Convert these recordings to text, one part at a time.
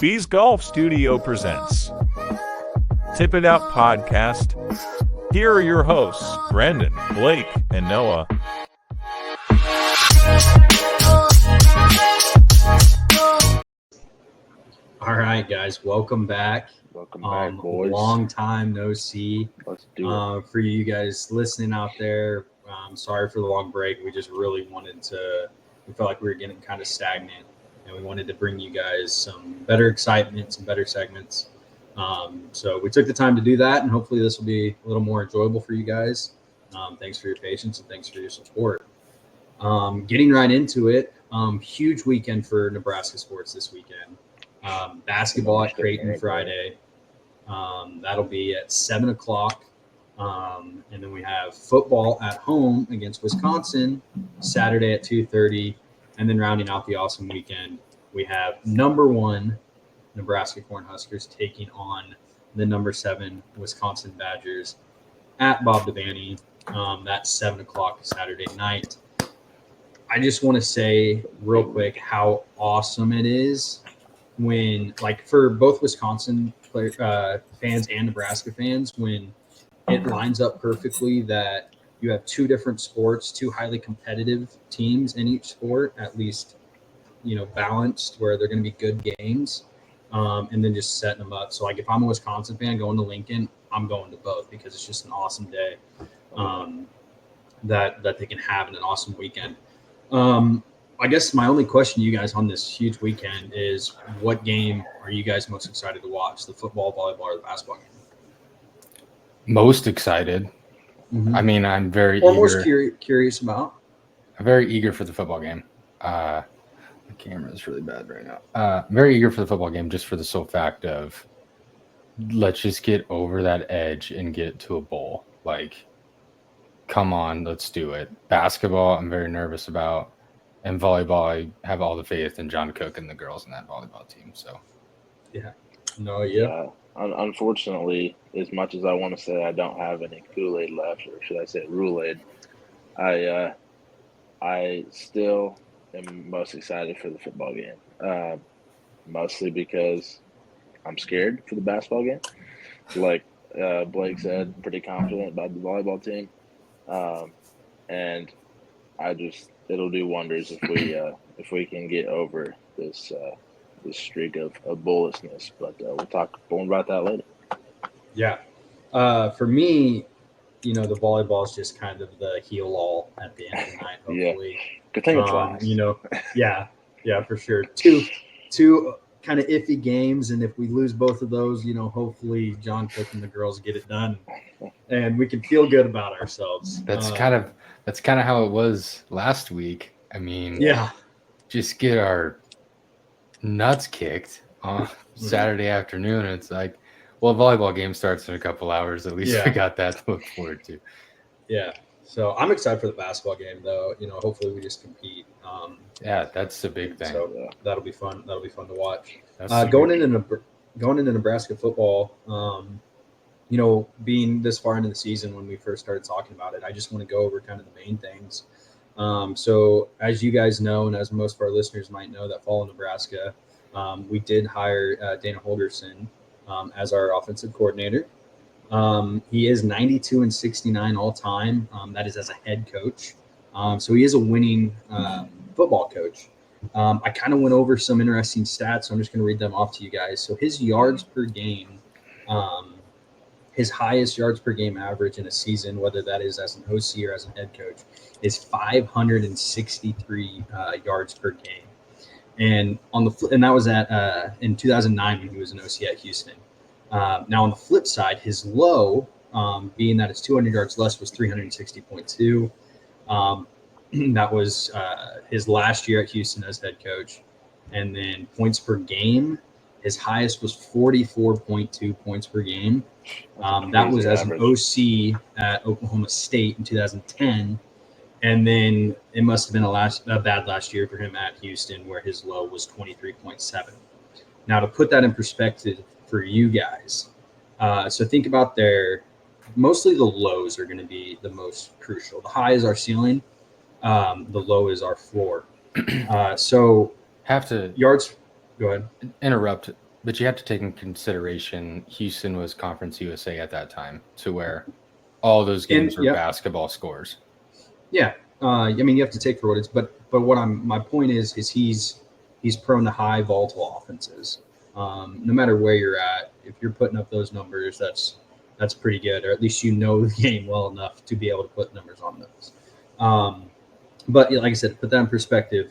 Bees Golf Studio presents Tip It Out Podcast. Here are your hosts, Brandon, Blake, and Noah. All right, guys, welcome back. Welcome back, boys. Long time no see. Let's do it. For you guys listening out there, sorry for the long break. We just really we felt like we were getting kind of stagnant, and we wanted to bring you guys some better excitement, some better segments. So we took the time to do that, and hopefully this will be a little more enjoyable for you guys. Thanks for your patience and thanks for your support. Getting right into it, huge weekend for Nebraska sports this weekend. Basketball at Creighton Friday. That'll be at 7 o'clock. And then we have football at home against Wisconsin Saturday at 2:30. And then rounding out the awesome weekend, we have number 1 Nebraska Huskers taking on the number 7 Wisconsin Badgers at Bob Devaney. That's 7 o'clock Saturday night. I just want to say real quick how awesome it is when, like, for both Wisconsin fans and Nebraska fans, when it lines up perfectly that you have 2 different sports, 2 highly competitive teams in each sport, at least, balanced, where they're going to be good games, and then just setting them up. So, like, if I'm a Wisconsin fan going to Lincoln, I'm going to both because it's just an awesome day that they can have in an awesome weekend. I guess my only question to you guys on this huge weekend is, what game are you guys most excited to watch? The football, volleyball, or the basketball game? Most excited. Mm-hmm. I mean, I'm very or eager. Most curious about. I'm very eager for the football game. The camera is really bad right now. I'm very eager for the football game, just for the sole fact of, let's just get over that edge and get to a bowl. Like, come on, let's do it. Basketball, I'm very nervous about. And volleyball, I have all the faith in John Cook and the girls in that volleyball team. So, yeah. Unfortunately, as much as I want to say I don't have any Kool-Aid left, or should I say Rule-Aid, I still am most excited for the football game. Mostly because I'm scared for the basketball game. Like Blake said, pretty confident about the volleyball team. And it'll do wonders if we can get over this streak of bullishness. But we'll talk more about that later. Yeah. For me, the volleyball is just kind of the heel-all at the end of the night, hopefully. Yeah. Good thing it's last. Yeah, for sure. Two kind of iffy games, and if we lose both of those, hopefully John Cook and the girls get it done, and we can feel good about ourselves. That's kind of how it was last week. I mean, just get our nuts kicked on Saturday afternoon. It's like, well, volleyball game starts in a couple hours. At least we got that to look forward to. Yeah. So I'm excited for the basketball game, though. Hopefully we just compete. That's the big thing. So that'll be fun. That'll be fun to watch. Going into Nebraska football, being this far into the season when we first started talking about it, I just want to go over kind of the main things. So as you guys know, and as most of our listeners might know that follow Nebraska, we did hire Dana Holgerson as our offensive coordinator. He is 92-69 all time. That is as a head coach. So he is a winning football coach. I kind of went over some interesting stats, so I'm just going to read them off to you guys. So his yards per game, his highest yards per game average in a season, whether that is as an OC or as a head coach, is 563 yards per game. And that was in 2009 when he was an OC at Houston. Now on the flip side, his low, being that it's 200 yards less, was 360.2. That was his last year at Houston as head coach. And then points per game, his highest was 44.2 points per game. That was as an OC at Oklahoma State in 2010. And then it must have been a bad last year for him at Houston, where his low was 23.7. Now, to put that in perspective for you guys, so think about their mostly the lows are going to be the most crucial. The high is our ceiling. The low is our floor. So Have to yards. Go ahead. interrupt, but you have to take in consideration Houston was Conference USA at that time, to where all those games were basketball scores. Yeah, I mean, you have to take for what it's. But my point is he's prone to high volatile offenses. No matter where you're at, if you're putting up those numbers, that's pretty good, or at least you know the game well enough to be able to put numbers on those. But like I said, to put that in perspective,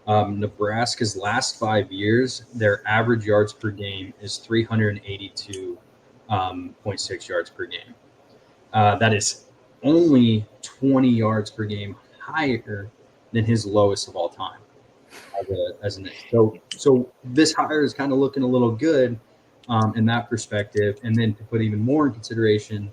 Nebraska's last 5 years, their average yards per game is 382.6 yards per game. That is only 20 yards per game higher than his lowest of all time as an so this hire is kind of looking a little good in that perspective. And then to put even more in consideration,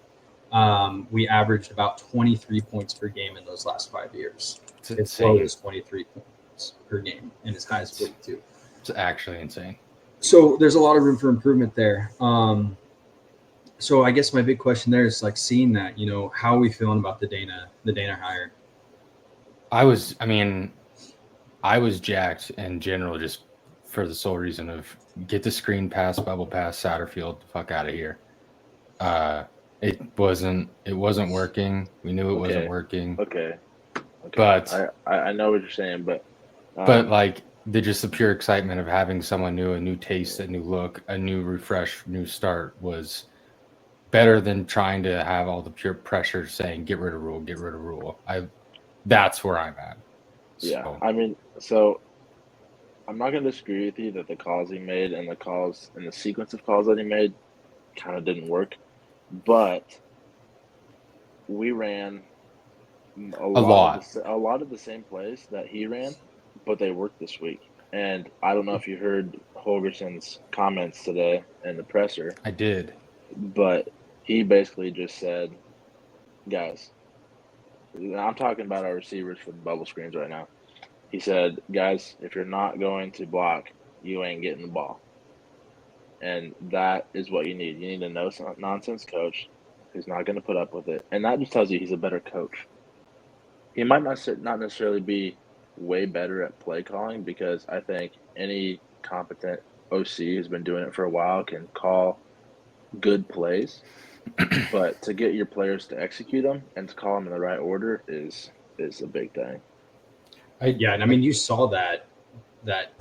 we averaged about 23 points per game in those last 5 years. Its low is 23 points per game, and its high is 42. It's actually insane. So there's a lot of room for improvement there. So I guess my big question there is, like, seeing that, how are we feeling about the Dana hire? I was jacked in general, just for the sole reason of get the screen pass, bubble pass, Satterfield, the fuck out of here. It wasn't working. We knew it wasn't working. Okay. But I know what you're saying, but like the pure excitement of having someone new, a new taste, a new look, a new refresh, new start was better than trying to have all the pure pressure saying get rid of rule. That's where I'm at. Yeah, so. I mean, so I'm not going to disagree with you that the calls he made and the sequence of calls that he made kind of didn't work, but we ran a lot of the same plays that he ran, but they worked this week. And I don't know if you heard Holgerson's comments today in the presser. I did. But he basically just said, guys, I'm talking about our receivers for the bubble screens right now. He said, guys, if you're not going to block, you ain't getting the ball. And that is what you need. You need a no-nonsense coach who's not going to put up with it. And that just tells you he's a better coach. He might not necessarily be way better at play calling, because I think any competent OC who's been doing it for a while can call good plays. But to get your players to execute them and to call them in the right order is a big thing. And I mean, you saw that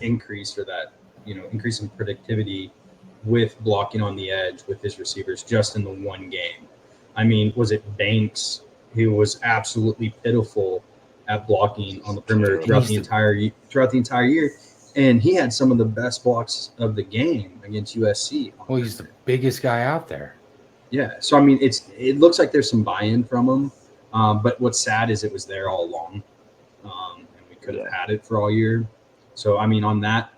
increase, or that increase in productivity with blocking on the edge with his receivers just in the one game. I mean, was it Banks who was absolutely pitiful at blocking on the perimeter throughout the entire year, and he had some of the best blocks of the game against USC. Well, he's the biggest guy out there. Yeah, so I mean, it looks like there's some buy-in from him, but what's sad is it was there all along, and we could have had it for all year. So I mean, on that,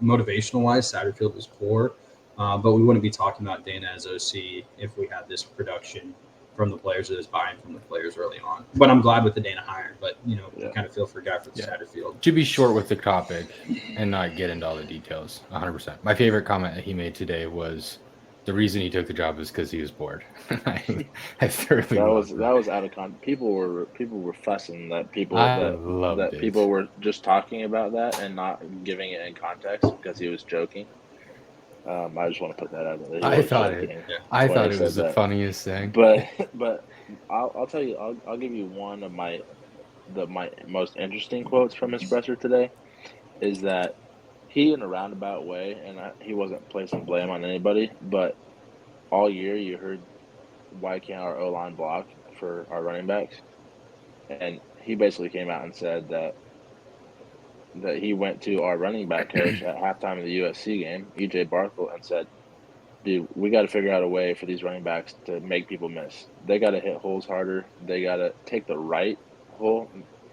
motivational wise, Satterfield was poor, but we wouldn't be talking about Dana as OC if we had this production from the players, or this buy-in from the players early on. But I'm glad with the Dana hire. But I kind of feel for a guy for the Satterfield. To be short with the topic and not get into all the details, 100%. My favorite comment that he made today was the reason he took the job is because he was bored. I thoroughly that was out of context. People were fussing that people were just talking about that and not giving it in context because he was joking. I just want to put that out there. I thought it was the funniest thing. But I'll tell you, I'll give you one of my most interesting quotes from his presser today, is that he, in a roundabout way, and he wasn't placing blame on anybody, but all year you heard, why can't our O-line block for our running backs? And he basically came out and said that he went to our running back coach at halftime of the USC game, E.J. Barthel, and said, dude, we got to figure out a way for these running backs to make people miss. They got to hit holes harder. They got to take the right hole,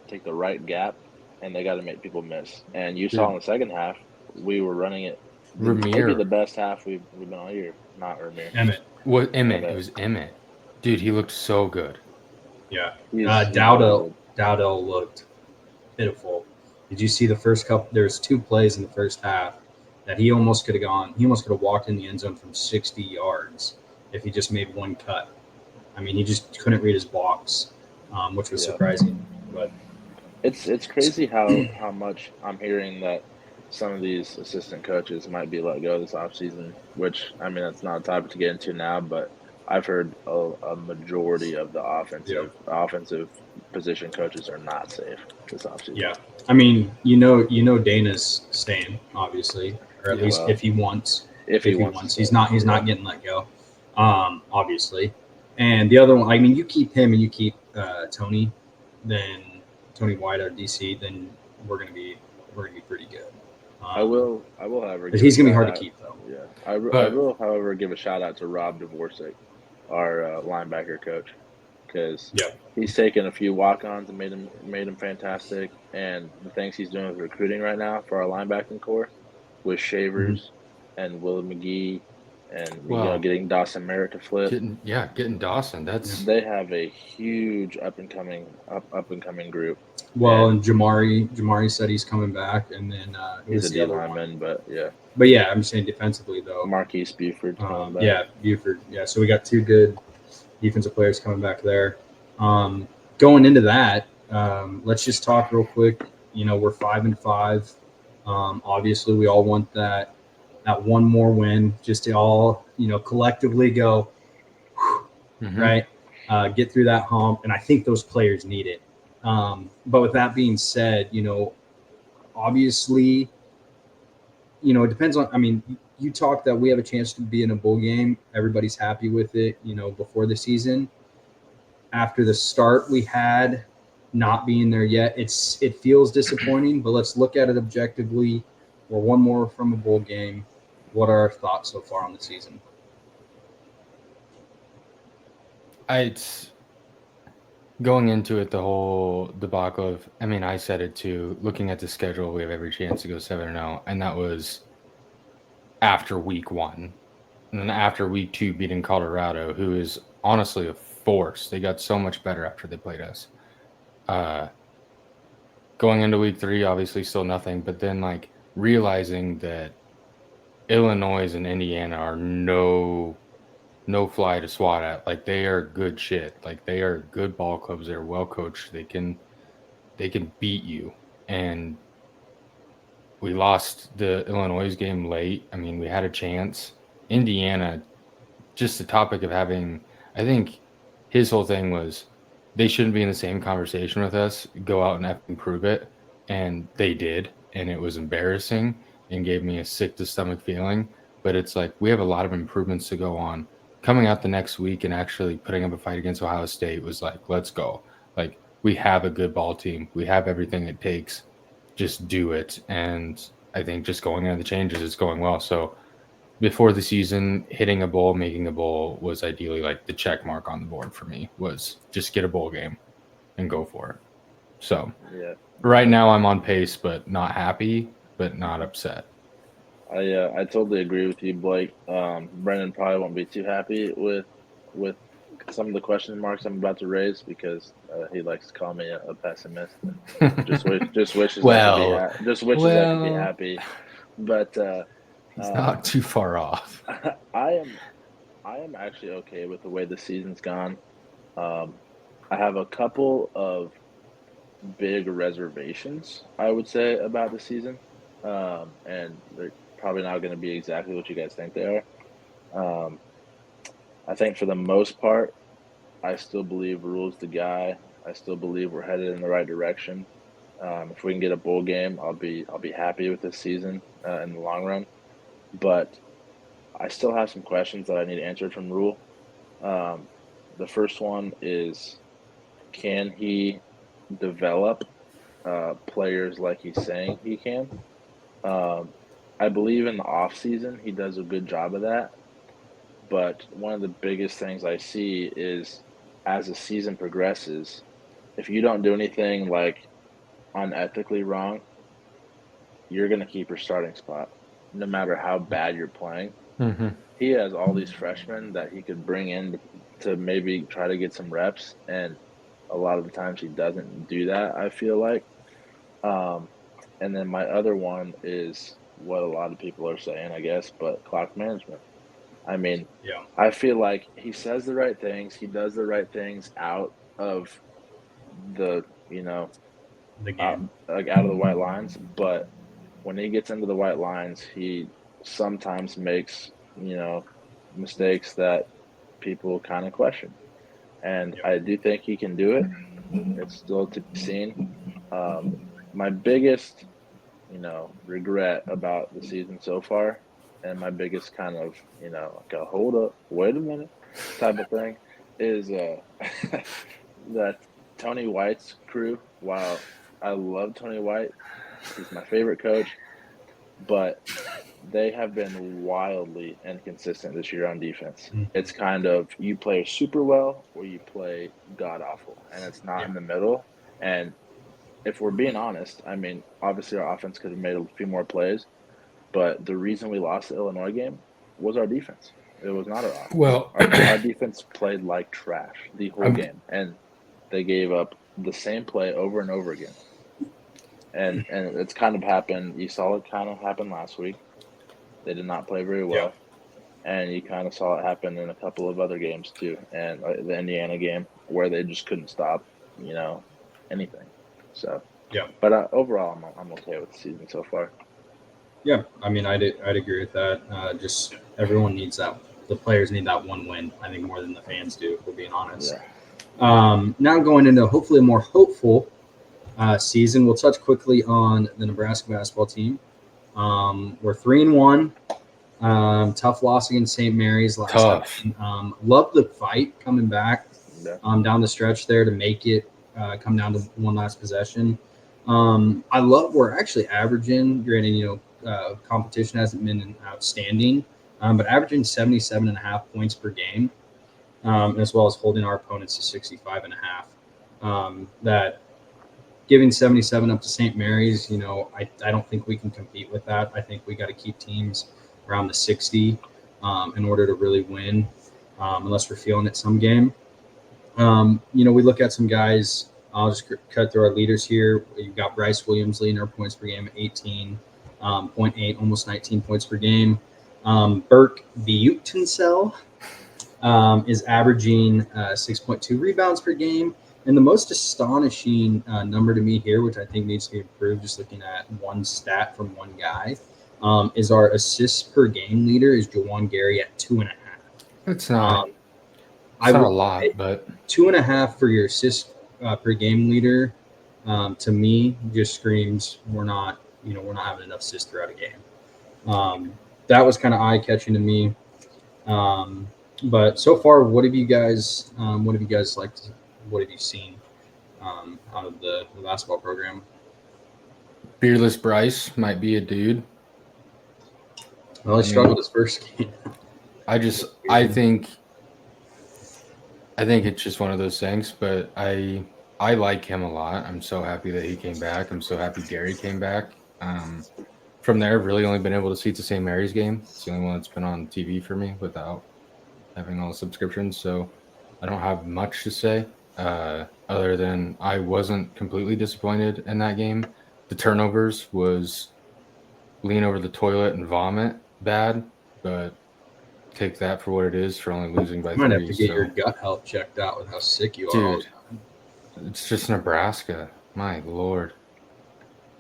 take the right gap, and they got to make people miss. And you saw in the second half, we were running it. Maybe the best half we've been all year. Not Ramir. Emmett. It was Emmett. Dude, he looked so good. Yeah. Dowdell looked pitiful. Did you see the first couple? There's 2 plays in the first half that he almost could have gone. He almost could have walked in the end zone from 60 yards. if he just made one cut. I mean, he just couldn't read his box, which was Yeah. surprising. But It's crazy how much I'm hearing that some of these assistant coaches might be let go this offseason, which, I mean, that's not a topic to get into now, but I've heard a majority of the yeah, offensive position coaches are not safe this offseason. yeah. I mean, Dana's staying, obviously, or at Yeah, least well, if he wants. if he wants to He's stay. not getting let go, obviously. And the other one, I mean, you keep him and you keep Tony, then Tony White out of DC, then we're gonna be pretty good. I will, however, But give he's a gonna be shout hard out. to keep though. Yeah, I But will, however, give a shout out to Rob Dvorak, our linebacker coach, because Yeah, he's taken a few walk-ons and made him fantastic. And the things he's doing with recruiting right now for our linebacking core, with Mhm. Shavers and Will McGee, and well, getting Dawson Merritt to flip. getting Dawson. That's They have a huge up and coming group. Well, And and Jamari said he's coming back, and then who he's a was the D other one? lineman, but yeah, But yeah, I'm saying defensively though. Marquise Buford's coming back. Yeah, Buford. Yeah, so we got two good defensive players coming back there. Going into that, let's just talk real quick. We're 5-5. Obviously, we all want that one more win, just to all collectively go right, get through that hump, and I think those players need it. But with that being said, obviously, it depends on. I mean, you talk that we have a chance to be in a bowl game. Everybody's happy with it. Before the season, after the start we had, not being there yet, it feels disappointing. But let's look at it objectively. We're one more from a bowl game. What are our thoughts so far on the season? it's going into it, the whole debacle of, I mean, I said it too, looking at the schedule, we have every chance to go 7-0, and that was after week 1. And then after week 2, beating Colorado, who is honestly a force. They got so much better after they played us. Going into week 3, obviously still nothing, but then like realizing that Illinois and Indiana are no fly to swat at. Like, they are good shit. Like, they are good ball clubs. They're well coached. They can beat you. And we lost the Illinois game late. I mean, we had a chance. Indiana, just the topic of having, I think his whole thing was they shouldn't be in the same conversation with us. Go out and effing prove it. And they did. And it was embarrassing and gave me a sick to stomach feeling. But it's like, we have a lot of improvements to go on. Coming out the next week and actually putting up a fight against Ohio State was like, let's go. Like, we have a good ball team. We have everything it takes. Just do it. And I think just going into the changes, it's going well. So before the season, hitting a bowl, making a bowl was ideally like the check mark on the board for me, was just get a bowl game and go for it. So Yeah. right now I'm on pace, but not happy, but not upset. I totally agree with you, Blake. Brendan probably won't be too happy with some of the question marks I'm about to raise, because he likes to call me a pessimist and just wishes I could be happy. But he's not too far off. I am actually okay with the way the season's gone. I have a couple of big reservations, I would say, about the season, and they're probably not going to be exactly what you guys think they are. I think for the most part, I still believe Rule's the guy. I still believe we're headed in the right direction. If we can get a bowl game, I'll be happy with this season in the long run. But I still have some questions that I need answered from Rule. The first one is, can he develop players like he's saying he can? I believe in the off season he does a good job of that. But one of the biggest things I see is, as the season progresses, if you don't do anything like unethically wrong, you're going to keep your starting spot, no matter how bad you're playing. Mm-hmm. He has all these freshmen that he could bring in to maybe try to get some reps, and a lot of the times he doesn't do that, I feel like. And then my other one is what a lot of people are saying, I guess, but clock management. I mean, Yeah. I feel like he says the right things. He does the right things out of the, The game. like out of the white lines. But when he gets into the white lines, he sometimes makes, mistakes that people kind of question. And Yep. I do think he can do it. It's still to be seen. My biggest, regret about the season so far, and my biggest kind of, like a hold up, wait a minute type of thing, is that Tony White's crew. While I love Tony White, he's my favorite coach, but they have been wildly inconsistent this year on defense. Mhm. It's kind of you play super well or you play god awful, and it's not Yeah. in the middle. And if we're being honest, I mean, obviously our offense could have made a few more plays, but the reason we lost the Illinois game was our defense. It was not our offense. Well, Our defense played like trash the whole I'm game, and they gave up the same play over and over again. And it's kind of happened. You saw it kind of happen last week. They did not play very Yeah. well, and you kind of saw it happen in a couple of other games too, and the Indiana game where they just couldn't stop, anything. So, Yeah. but overall, I'm okay with the season so far. Yeah. I mean, I'd agree with that. Just everyone needs that. The players need that one win. I think more than the fans do, if we're being honest. Yeah. Now going into hopefully a more hopeful season, we'll touch quickly on the Nebraska basketball team. We're 3-1. Tough loss against St. Mary's last tough. time. Love the fight coming back Yeah. down the stretch there to make it come down to one last possession. I love we're actually averaging. Granted, competition hasn't been outstanding, but averaging 77.5 points per game, as well as holding our opponents to 65.5. That giving 77 up to St. Mary's, I don't think we can compete with that. I think we got to keep teams around the 60 in order to really win, unless we're feeling it some game. We look at some guys. I'll just cut through our leaders here. You've got Bryce Williams leading our points per game at 18.8, almost 19 points per game. Burke Butensell is averaging 6.2 rebounds per game. And the most astonishing number to me here, which I think needs to be improved, just looking at one stat from one guy, is our assists per game leader is Jawan Gary at 2.5. It's not. Um, It's not a lot, but 2.5 for your assist per game leader, to me, just screams we're not having enough assists throughout a game. That was kind of eye catching to me. But so far, what have you guys liked? What have you seen out of the basketball program? Fearless Bryce might be a dude. Well, he struggled his first game. I think it's just one of those things, but I like him a lot. I'm so happy that he came back. I'm so happy Gary came back. From there, I've really only been able to see the St. Mary's game. It's the only one that's been on TV for me without having all the subscriptions. So I don't have much to say other than I wasn't completely disappointed in that game. The turnovers was lean over the toilet and vomit bad, but take that for what it is for only losing by You might 3. have to get your gut health checked out with how sick you are. Dude, it's just Nebraska. My Lord.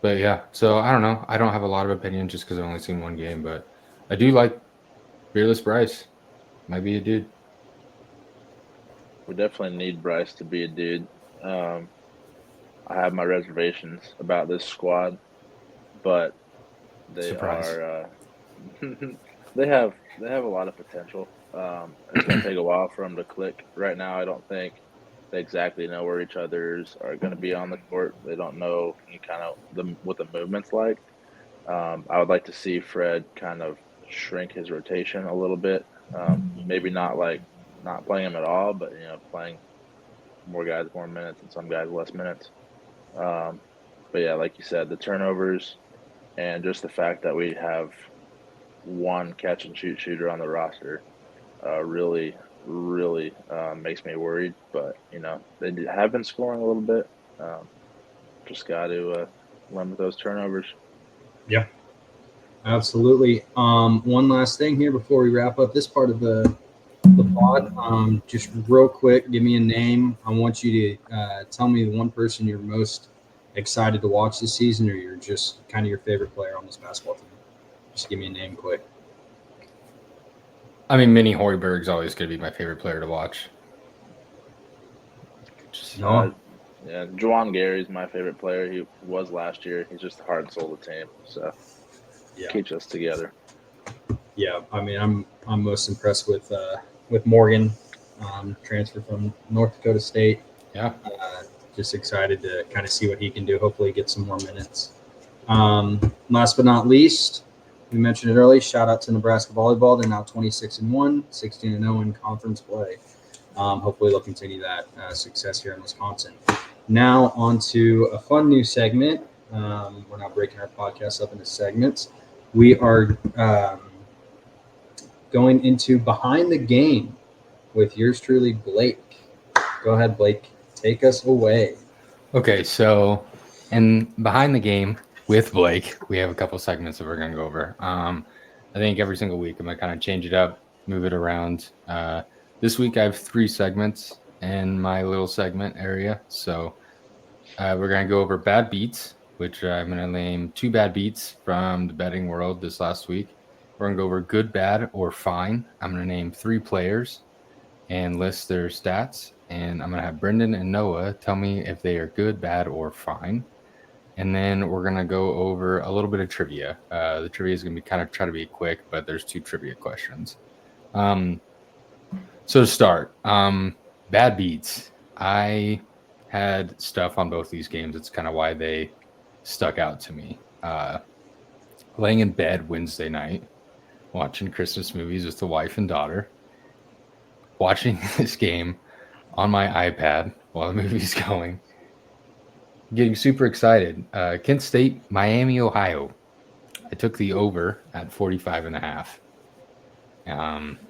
But yeah, so I don't know. I don't have a lot of opinion just because I've only seen one game, but I do like Fearless Bryce. Might be a dude. We definitely need Bryce to be a dude. I have my reservations about this squad, but they Surprise. are they have a lot of potential. It's gonna take a while for them to click. Right now, I don't think they exactly know where each others are going to be on the court. They don't know kind of what the movement's like. I would like to see Fred kind of shrink his rotation a little bit. Maybe not playing him at all, but playing more guys more minutes and some guys less minutes. But yeah, like you said, the turnovers and just the fact that we have one catch and shoot shooter on the roster really makes me worried. But they have been scoring a little bit. Just got to limit those turnovers. Yeah. Absolutely. One last thing here before we wrap up this part of the pod. Just real quick, give me a name. I want you to tell me the one person you're most excited to watch this season, or you're just kind of your favorite player on this basketball team. Just give me a name quick. I mean, Minnie Hoiberg's always going to be my favorite player to watch. No. Yeah, Juwan Gary's my favorite player. He was last year. He's just the heart and soul of the team. So Yeah. keeps us together. Yeah, I mean, I'm most impressed with Morgan, transfer from North Dakota State. Yeah. Just excited to kind of see what he can do. Hopefully, get some more minutes. Last but not least, we mentioned it early. Shout out to Nebraska Volleyball. They're now 26-1, 16-0 in conference play. Hopefully, they'll continue that success here in Wisconsin. Now, on to a fun new segment. We're now breaking our podcast up into segments. We are going into Behind the Game with yours truly, Blake. Go ahead, Blake. Take us away. Okay, so in Behind the Game with Blake, we have a couple segments that we're going to go over. I think every single week I'm going to kind of change it up, move it around. This week I have 3 segments in my little segment area. So we're going to go over bad beats, which I'm going to name 2 bad beats from the betting world this last week. We're going to go over good, bad, or fine. I'm going to name 3 players and list their stats. And I'm going to have Brendan and Noah tell me if they are good, bad, or fine. And then we're going to go over a little bit of trivia. The trivia is going to be kind of try to be quick, but there's 2 trivia questions. So to start, bad beats. I had stuff on both these games. It's kind of why they stuck out to me. Laying in bed Wednesday night, watching Christmas movies with the wife and daughter, watching this game on my iPad while the movie's going, getting super excited. Kent State, Miami, Ohio. I took the over at 45.5.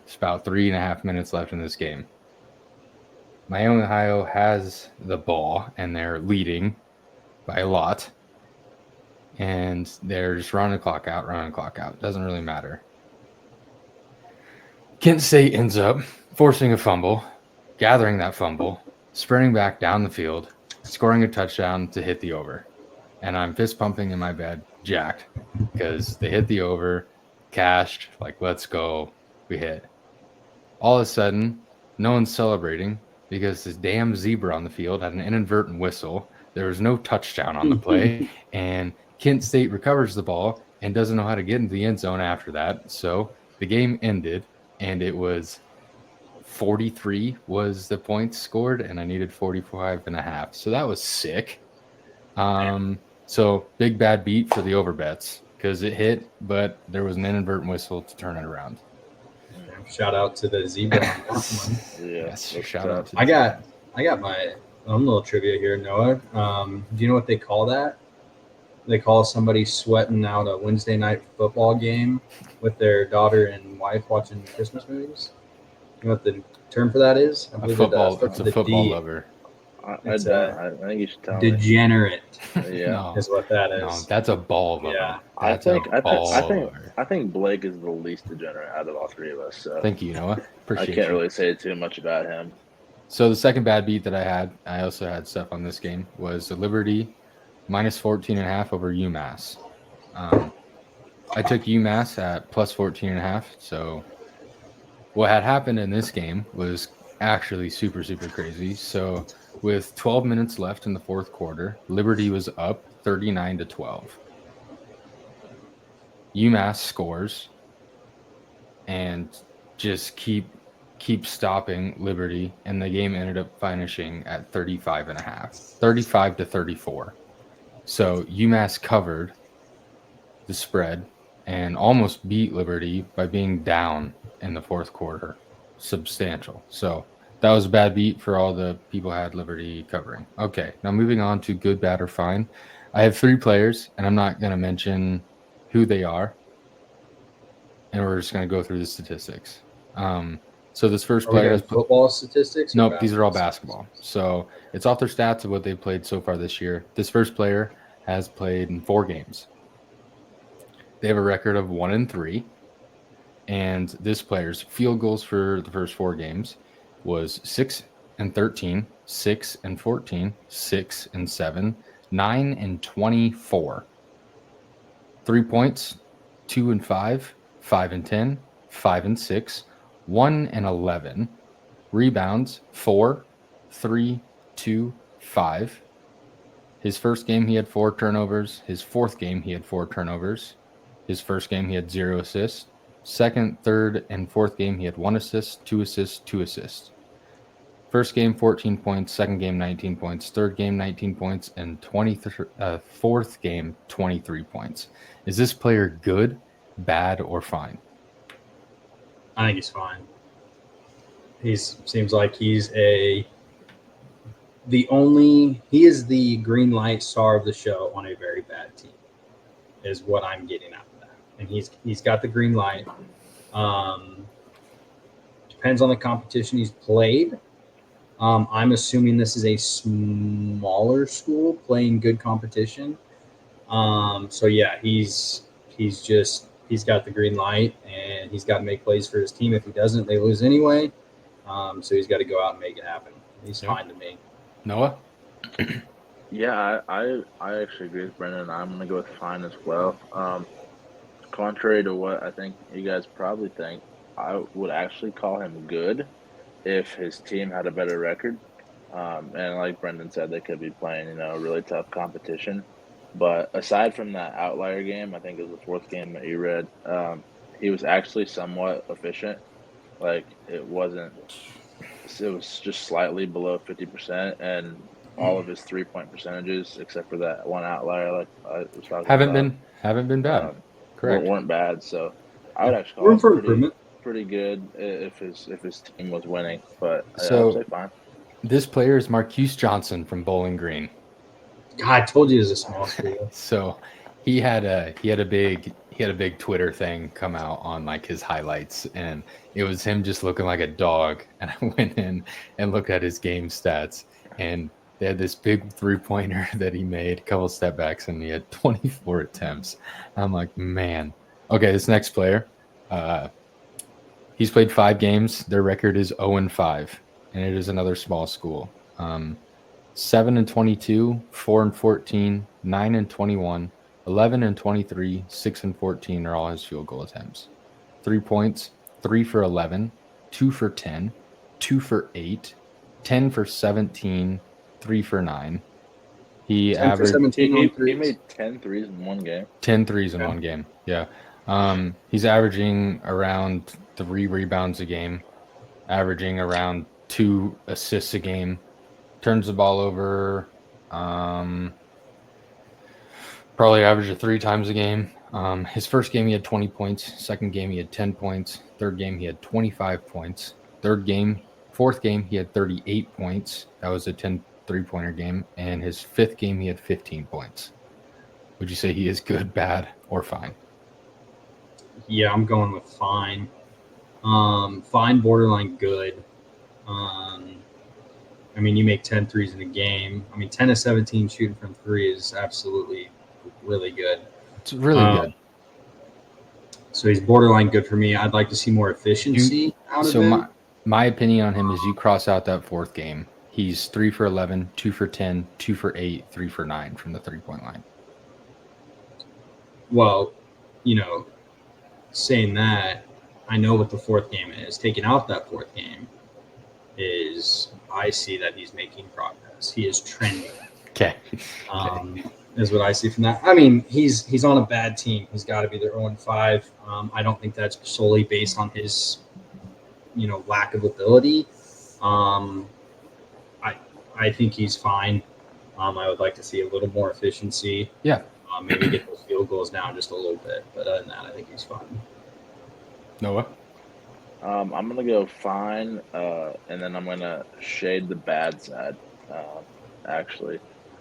It's about 3.5 minutes left in this game. Miami, Ohio has the ball, and they're leading by a lot. And they're just running the clock out. Doesn't really matter. Kent State ends up forcing a fumble, gathering that fumble, sprinting back down the field, scoring a touchdown to hit the over. And I'm fist pumping in my bed, jacked, because they hit the over, cashed, like, let's go, we hit. All of a sudden, no one's celebrating because this damn zebra on the field had an inadvertent whistle. There was no touchdown on the play, and Kent State recovers the ball and doesn't know how to get into the end zone after that. So the game ended, and it was 43 was the points scored, and I needed 45.5. So that was sick. So big bad beat for the over bets because it hit, but there was an inadvertent whistle to turn it around. Shout out to the zebra on that one. Yes, shout out to I got my own little trivia here, Noah. Do you know what they call that? They call somebody sweating out a Wednesday night football game with their daughter and wife watching Christmas movies. You know what the term for that is? A football lover. I think you should tell me. Degenerate. Yeah, No, is what that is. no, that's a ball lover. Yeah. I That's a think ball lover. I think Blake is the least degenerate out of all 3 of us. So Thank you, Noah. I Appreciate can't you. really say too much about him. So the second bad beat that I had, I also had stuff on this game, was the Liberty minus 14.5 over UMass. I took UMass at plus 14.5. So what had happened in this game was actually super, super crazy. So with 12 minutes left in the fourth quarter, Liberty was up 39-12. UMass scores and just keep stopping Liberty, and the game ended up finishing at 35.5, 35-34. So UMass covered the spread and almost beat Liberty by being down in the fourth quarter. Substantial. So that was a bad beat for all the people who had Liberty covering. Okay, now moving on to good, bad, or fine. I have 3 players, and I'm not going to mention who they are, and we're just going to go through the statistics. So this first player has football statistics? Nope, these are all basketball. So it's off their stats of what they've played so far this year. This first player has played in 4 games. They have a record of 1-3. And this player's field goals for the first 4 games was 6-13, 6-14, 6-7, 9-24. 3 points, 2-5, 5-10, 5-6, 1-11. Rebounds, 4, 3, 2, 5. His first game, he had 4 turnovers. His fourth game, he had 4 turnovers. His first game, he had 0 assists. Second, third, and fourth game, he had 1 assist, 2 assists, 2 assists. First game, 14 points. Second game, 19 points. Third game, 19 points. And fourth game, 23 points. Is this player good, bad, or fine? I think he's fine. Seems like he is the green light star of the show on a very bad team, is what I'm getting out of that. And he's got the green light. Depends on the competition he's played. I'm assuming this is a smaller school playing good competition. So yeah, he's got the green light, and he's got to make plays for his team. If he doesn't, they lose anyway. So he's got to go out and make it happen. He's fine to me. Noah? Yeah, I actually agree with Brendan. I'm going to go with fine as well. Contrary to what I think you guys probably think, I would actually call him good if his team had a better record. And like Brendan said, they could be playing, really tough competition. But aside from that outlier game, I think it was the 4th game that you read, he was actually somewhat efficient. Like, it was just slightly below 50%, and all of his 3-point percentages, except for that one outlier, like I was talking about, haven't been bad. Correct. weren't bad. So I would actually call it pretty good if his team was winning. But I would say fine. This player is Marquise Johnson from Bowling Green. God, I told you it was a small school. So he had a big Twitter thing come out on like his highlights, and it was him just looking like a dog. And I went in and looked at his game stats, and they had this big 3-pointer that he made, a couple step backs, and he had 24 attempts. I'm like, man. Okay, this next player, he's played 5 games. Their record is 0-5, and it is another small school. 7-22, 4-14, 9-21, 11-23, 6-14 are all his field goal attempts. 3 points, 3 for 11, 2 for 10, 2 for 8, 10 for 17, 3 for 9. He averaged 17 he made 10 threes in one game. 10 threes in one game. Yeah. He's averaging around 3 rebounds a game, averaging around 2 assists a game. Turns the ball over probably averaged 3 times a game. His first game he had 20 points. Second game he had 10 points. Third game he had 25 points. Fourth game he had 38 points. That was a 10 3-pointer game. And his 5th game he had 15 points. Would you say he is good, bad, or fine? Yeah, I'm going with fine. Fine, borderline good. I mean, you make 10 threes in a game. I mean, 10 of 17 shooting from 3 is absolutely really good. It's really good. So he's borderline good for me. I'd like to see more efficiency out of him. So my opinion on him is you cross out that 4th game. He's 3 for 11, 2 for 10, 2 for 8, 3 for 9 from the 3-point line. Well, saying that, I know what the 4th game is. Taking out that 4th game I see that he's making progress. He is trending. Okay. Is what I see from that. I mean, he's on a bad team. He's got to be their 0-5. I don't think that's solely based on his, lack of ability. I think he's fine. I would like to see a little more efficiency. Yeah. Maybe get those field goals down just a little bit. But other than that, I think he's fine. Noah? I'm going to go fine, and then I'm going to shade the bad side, actually.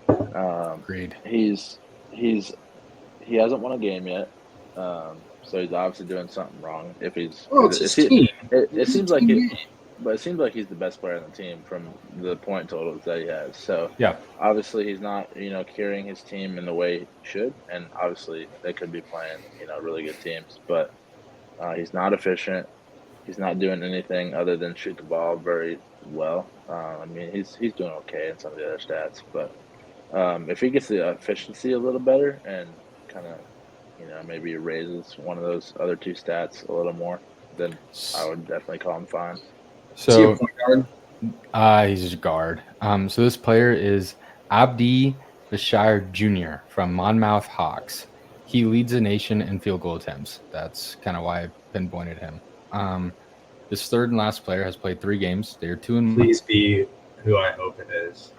Agreed. He hasn't won a game yet, so he's obviously doing something wrong. If he's, it's his team. It seems like But it seems like he's the best player on the team from the point totals that he has. So Yeah. obviously he's not, carrying his team in the way he should. And obviously they could be playing, really good teams. But he's not efficient. He's not doing anything other than shoot the ball very well. He's doing okay in some of the other stats. But if he gets the efficiency a little better and kind of, maybe raises one of those other two stats a little more, then I would definitely call him fine. Is he a So point guard? he's a guard. So this player is Abdi Bashir Jr. from Monmouth Hawks. He leads the nation in field goal attempts. That's kind of why I pinpointed him. This third and last player has played 3 games. They are 2 and Please be who I hope it is.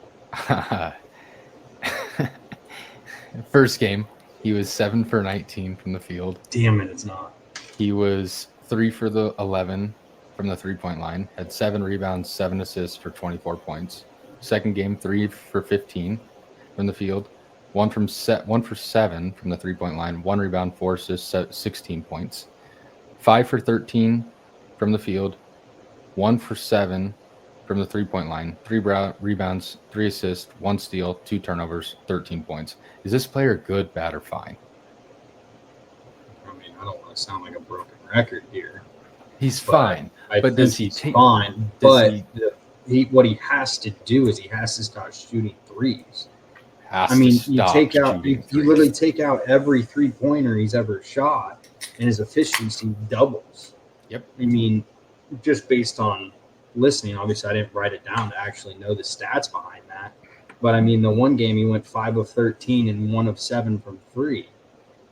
First game, he was 7 for 19 from the field. Damn it, it's not. He was 3 for the 11 from the 3-point line. Had 7 rebounds, 7 assists for 24 points. Second game, 3 for 15 from the field. 1 for 7 from the 3-point line. 1 rebound, 4 assists, 16 points. 5 for 13 from the field. 1 for 7 from the 3-point line. 3 rebounds, 3 assists, 1 steal, 2 turnovers, 13 points. Is this player good, bad, or fine? I mean, I don't want to sound like a broken record here. He's fine. But does he fine? But what he has to do is he has to start shooting threes. You literally take out every 3-pointer he's ever shot, and his efficiency doubles. Yep. I mean, just based on listening, obviously I didn't write it down to actually know the stats behind that. But I mean, the one game he went 5 of 13 and 1 of 7 from 3.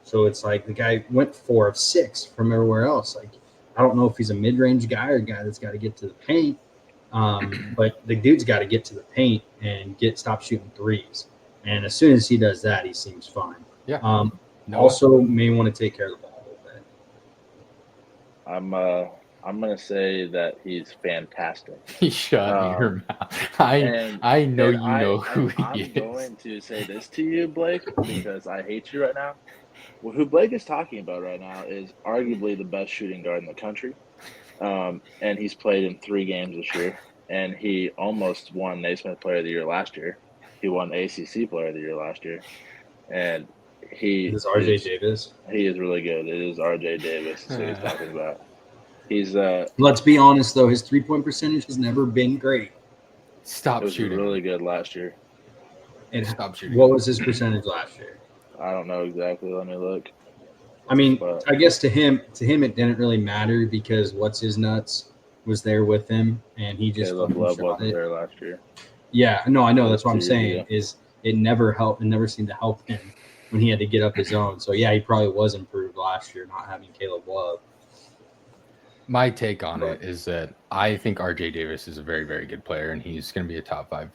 So it's like the guy went 4 of 6 from everywhere else. Like, I don't know if he's a mid-range guy or a guy that's got to get to the paint. But the dude's got to get to the paint and stop shooting threes. And as soon as he does that, he seems fine. Yeah. Also, may want to take care of the ball a little bit. I'm gonna say that he's fantastic. Shut your mouth. I know you know who he is. I'm going to say this to you, Blake, because I hate you right now. Well, who Blake is talking about right now is arguably the best shooting guard in the country. And he's played in 3 games this year. And he almost won Naismith Player of the Year last year. He won ACC Player of the Year last year. And This is RJ Davis. He is really good. It is RJ Davis. That's what he's talking about. He's Let's be honest though, his 3-point percentage has never been great. Stop it was shooting. really good last year. And Stop shooting. what was his percentage last year? I don't know exactly. Let me look. I mean, But I guess to him it didn't really matter because what's his nuts was there with him, and he just Caleb Love shot wasn't it. there last year. Yeah, no, I know. That's what I'm 2 years saying. ago. Is it never helped? It never seemed to help him when he had to get up his own. So yeah, he probably was improved last year, not having Caleb Love. My take on it is that I think RJ Davis is a very, very good player, and he's going to be a top 5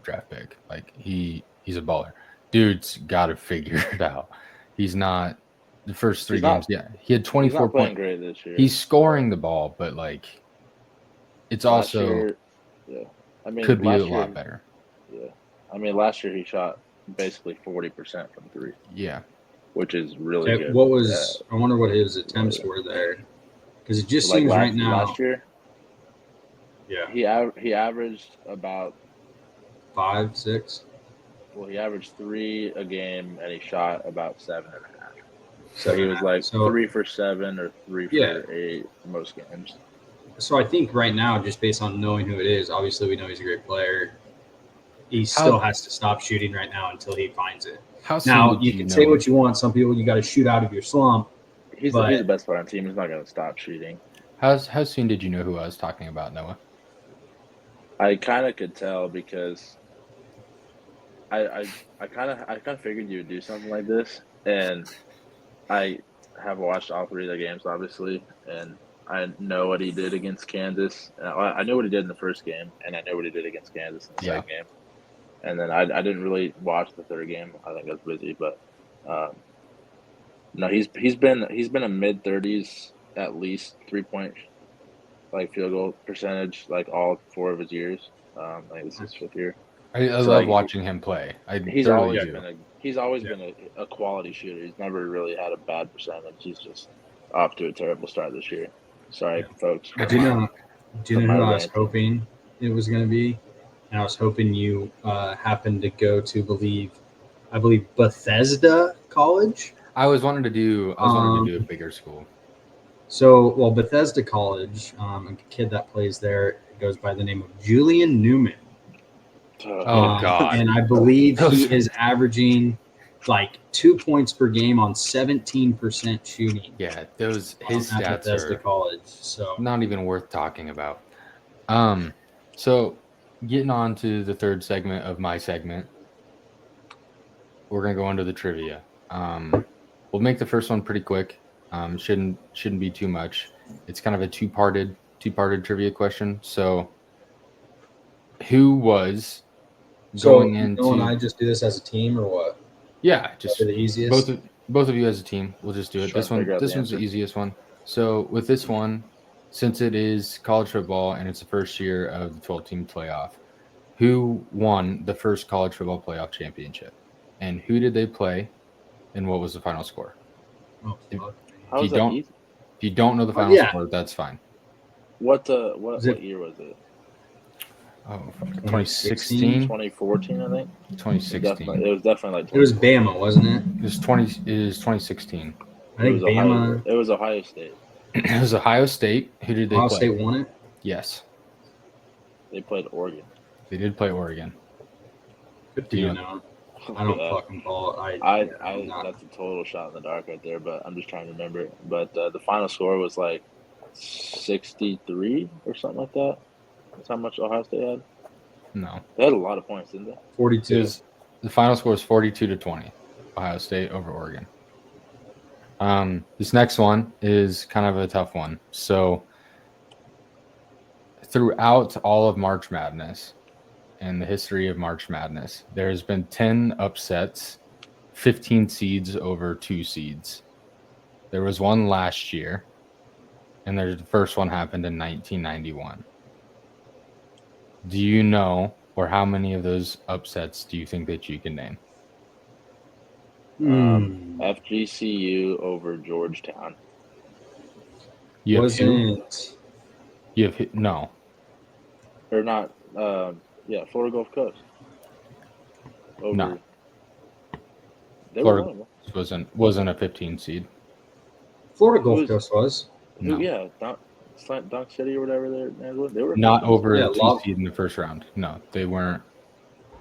draft pick. Like he's a baller. Dude's got to figure it out. He's not the first 3 games. Yeah, he had 24 He's not playing points. great this year. He's scoring the ball, but like it's Last also year, yeah. I mean, could be a last year, lot better. Yeah. I mean, last year he shot basically 40% from 3, Yeah. which is really Okay, good. what was? I wonder what his attempts were there, because it just Like seems right now. last year, Yeah, he averaged about 5, 6. well, he averaged 3 a game, and he shot about 7.5. So he was like So- 3 for 7 or 3 for Yeah. 8 most games. So I think right now, just based on knowing who it is, obviously we know he's a great player. He still has to stop shooting right now until he finds it. How soon Now did you can say what you want. Some people you got to shoot out of your slump. He's But- the best player on the team. He's not going to stop shooting. How soon did you know who I was talking about, Noah? I kind of could tell because I kind of figured you would do something like this, and I have watched all 3 of the games, obviously, and I know what he did against Kansas. I knew what he did in the first game, and I know what he did against Kansas in the second game. And then I didn't really watch the third game. I think I was busy, but no, he's been a mid-30s at least 3-point like field goal percentage like all 4 of his years. I think this is his 5th year. I So, love like, watching him play. He's thoroughly always do. been a quality shooter. He's never really had a bad percentage. He's just off to a terrible start this year. Sorry, folks. I do know. Do you know who I was hoping it was going to be? And I was hoping you happened to go to I believe Bethesda College. I was wanting to do a bigger school. So, well, Bethesda College, a kid that plays there goes by the name of Julian Newman. God! And I believe he is averaging like 2 points per game on 17% shooting. Yeah, his stats at Bethesda are College. So not even worth talking about. So getting on to the third segment of my segment, we're gonna go into the trivia. We'll make the first one pretty quick. Shouldn't be too much. It's kind of a two-parted trivia question. So, who was going into? Noah and I just do this as a team, or what? Yeah, just the easiest. Both of you as a team. We'll just do it. This one's the easiest one. So with this one, since it is college football and it's the first year of the 12-team playoff, who won the first college football playoff championship, and who did they play, and what was the final score? If you don't know the final score, that's fine. What year was it? Oh, 2016, 2014, I think. 2016. It was definitely like. It was Bama, wasn't it? It was 2016. I think Bama. It was Ohio State. It was Ohio State. Who did they play? Ohio State won it? Yes. They played Oregon. They did play Oregon. Good for you know. I don't fucking call it. That's a total shot in the dark right there, but I'm just trying to remember it. But the final score was like 63 or something like that. That's how much Ohio State had? No. They had a lot of points, didn't they? 42. The final score is 42-20. Ohio State over Oregon. This next one is kind of a tough one. So throughout all of March Madness and the history of March Madness, there's been 10 upsets, 15 seeds over 2 seeds. There was one last year, and the first one happened in 1991. Do you know, or how many of those upsets do you think that you can name? FGCU over Georgetown. You have no. Or not. Florida Gulf Coast. Over. No. Florida wasn't a 15 seed. Florida Gulf Coast was. No. Yeah, Dunk City or whatever they were not over a 2 seed in the first round. No, they weren't.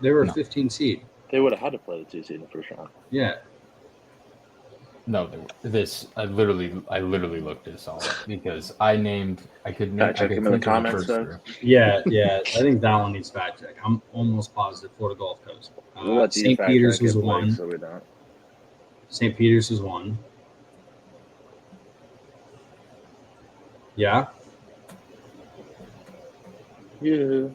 They were a 15 seed. They would have had to play the 2 seed in the first round. Yeah. No, they were. I literally looked this all up because I could name. Check them in the comments. Yeah. I think that one needs fact check. I'm almost positive Florida Gulf Coast. St. Peter's was one. So we don't. St. Peter's was one. Yeah. Yeah.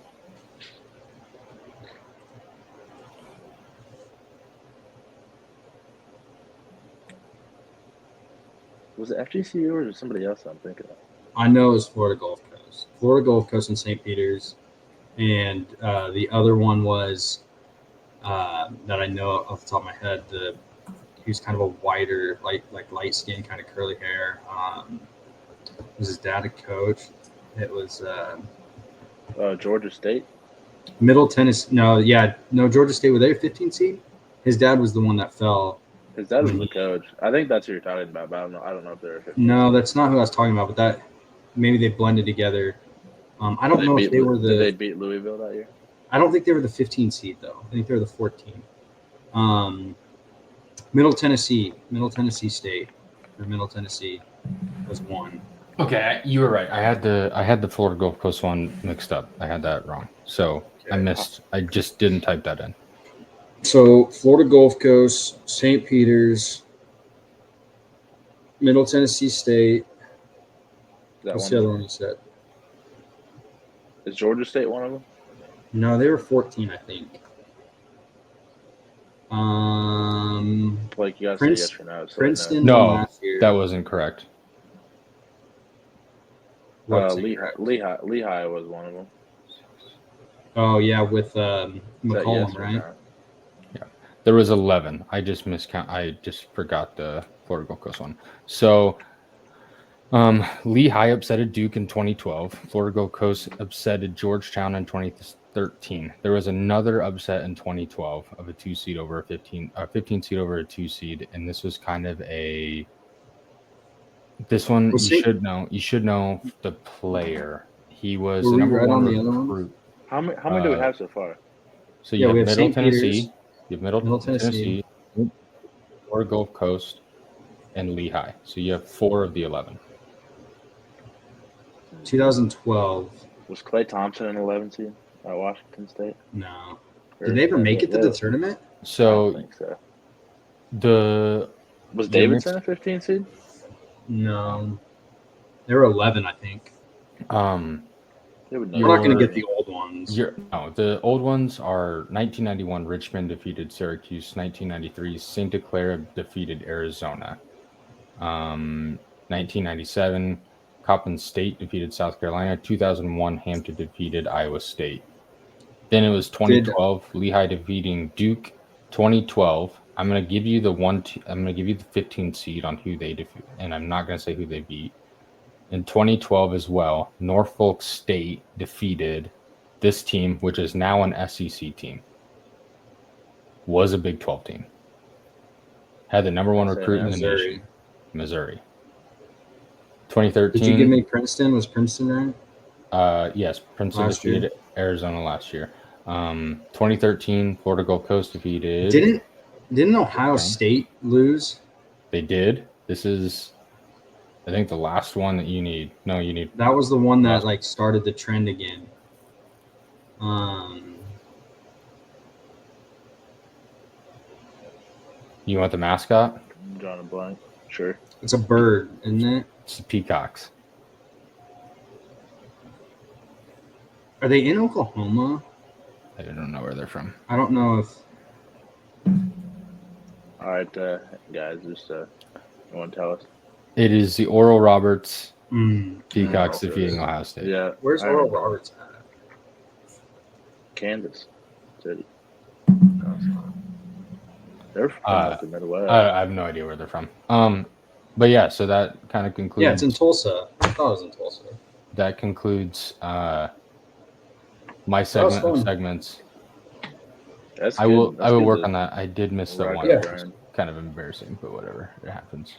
Was it FGCU or was it somebody else I'm thinking of? I know it was Florida Gulf Coast. Florida Gulf Coast and St. Peter's. And the other one was that I know off the top of my head. He was kind of a whiter, light skin, kind of curly hair. Was his dad a coach? It was Georgia State. Middle Tennessee. No, Georgia State. Were they a 15 seed? His dad was the one that fell. His dad was the coach. I think that's who you're talking about, but I don't know if they're a 15 No, seed. that's not who I was talking about. But that maybe they blended together. I don't know if they were the. Did they beat Louisville that year? I don't think they were the 15 seed though. I think they were the 14. Middle Tennessee State, or Middle Tennessee was one. Okay, you were right. I had the Florida Gulf Coast one mixed up. I had that wrong. So okay. I just didn't type that in. So Florida Gulf Coast, St. Peter's, Middle Tennessee State. What's the other one you said? Is Georgia State one of them? No, they were 14, I think. Like you guys say yes or no. So Princeton. No, that wasn't correct. Lehigh was one of them. Oh yeah, with McCollum, yes right? Yeah, there was 11. I just forgot the Florida Gulf Coast one. So Lehigh upsetted Duke in 2012. Florida Gulf Coast upsetted Georgetown in 2013. There was another upset in 2012 of a 15 seed over a 2 seed, and this was kind of a. This one Well, see- should know. You should know the player. He was Were the we number right one on the other ones? recruit. How many do we have so far? So Yeah, you we have have Middle St. Peter's, Tennessee, you have Middle Middle Tennessee. Tennessee, Florida Gulf Coast, and Lehigh. So you have 4 of the 11. 2012. Was Klay Thompson an 11 seed at Washington State? No. Or- Did they ever make it to Yeah, the tournament? I don't So think so. the Was your Davidson a 15 seed? No. They were 11, I think. They would know. We're not going to Your- get the old ones. the old ones are 1991 Richmond defeated Syracuse, 1993 Santa Clara defeated Arizona, 1997 Coppin State defeated South Carolina, 2001 Hampton defeated Iowa State. Then it was 2012 Lehigh defeating Duke. 2012 I'm going to give you the 15 seed on who they defeat, and I'm not going to say who they beat. In 2012 as well, Norfolk State defeated this team, which is now an SEC team. Was a Big 12 team. Had the number 1 recruit in the nation, Missouri. 2013. Did you give me Princeton? Was Princeton right? Yes, Princeton Last year. defeated Arizona last year. 2013, Florida Gulf Coast defeated. Didn't Ohio State lose? They did. This is, I think, the last one that you need. No, you need. That was the one that like started the trend again. You want the mascot? I'm drawing a blank. Sure. It's a bird, isn't it? It's the Peacocks. Are they in Oklahoma? I don't know where they're from. I don't know if. All right, guys, just you want to tell us? It is the Oral Roberts Peacocks okay. defeating Ohio State. Yeah. Where's I Oral remember. Roberts at? Kansas City. They're from like the Midwest. I have no idea where they're from. But yeah, so that kind of concludes. Yeah, it's in Tulsa. I thought it was in Tulsa. That concludes my segment of segments. That's I good. will That's work good on that. I did miss that Right, one. Yeah. It was kind of embarrassing, but whatever. It happens.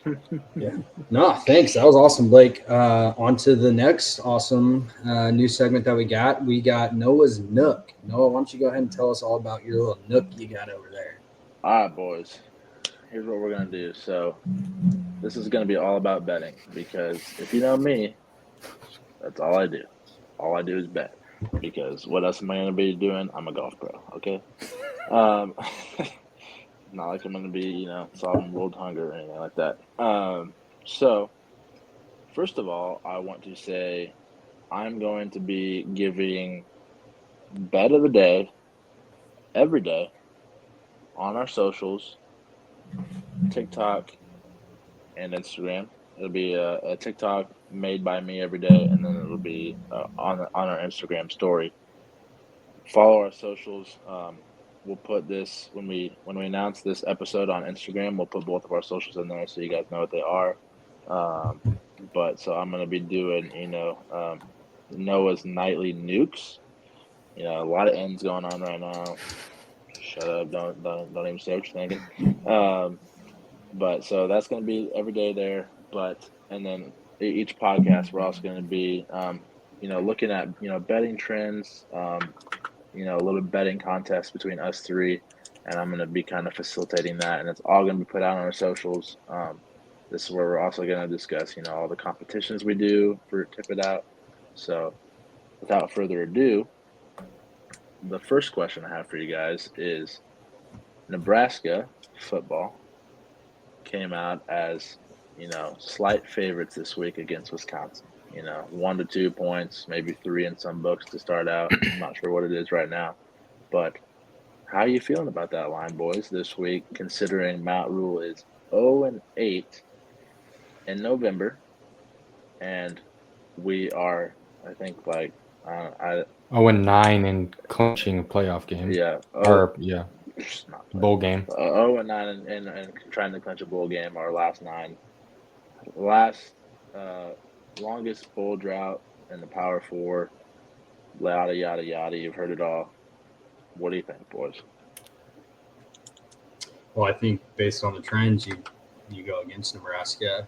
No, thanks. That was awesome, Blake. On to the next awesome new segment that we got. We got Noah's Nook. Noah, why don't you go ahead and tell us all about your little nook you got over there? All right, boys. Here's what we're going to do. So this is going to be all about betting because if you know me, that's all I do. All I do is bet because what else am I going to be doing? I'm a golf pro, okay? Not like I'm going to be, solving world hunger or anything like that. So first of all, I want to say I'm going to be giving bet of the day every day on our socials, TikTok and Instagram. It'll be a TikTok made by me every day, and then it'll be on our Instagram story. Follow our socials. We'll put this when we announce this episode on Instagram. We'll put both of our socials in there so you guys know what they are. But so I'm gonna be doing Noah's nightly nukes. A lot of ends going on right now. Shut up! Don't even say what you're thinking. But so that's going to be every day there. And then each podcast we're also going to be looking at betting trends. A little betting contest between us three, and I'm going to be kind of facilitating that, and it's all going to be put out on our socials. This is where we're also going to discuss all the competitions we do for Tip It Out. So without further ado, the first question I have for you guys is Nebraska football came out as, slight favorites this week against Wisconsin. 1 to 2 points, maybe 3 in some books to start out. I'm not sure what it is right now. But how are you feeling about that line, boys, this week, considering Matt Rule is 0-8 in November, and we are, I think, 0-9 in clinching a playoff game. Yeah. Bowl game. 0-9 and trying to clinch a bowl game. Our last 9. Last longest bowl drought in the Power Four. Yada yada yada. You've heard it all. What do you think, boys? Well, I think based on the trends, you go against Nebraska.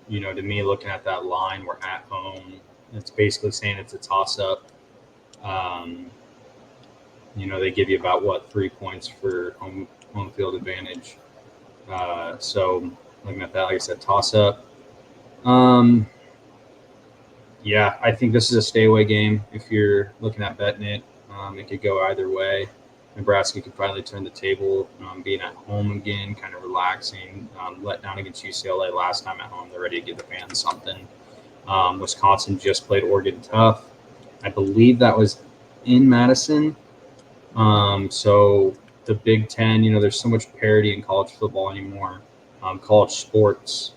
To me, looking at that line, we're at home. It's basically saying it's a toss-up. They give you about 3 points for home field advantage. So looking at that, like I said, toss-up. Yeah, I think this is a stay-away game. If you're looking at betting it, it could go either way. Nebraska could finally turn the table, being at home again, kind of relaxing. Let down against UCLA last time at home. They're ready to give the fans something. Wisconsin just played Oregon tough. I believe that was in Madison. So the Big Ten, there's so much parity in college football anymore, college sports.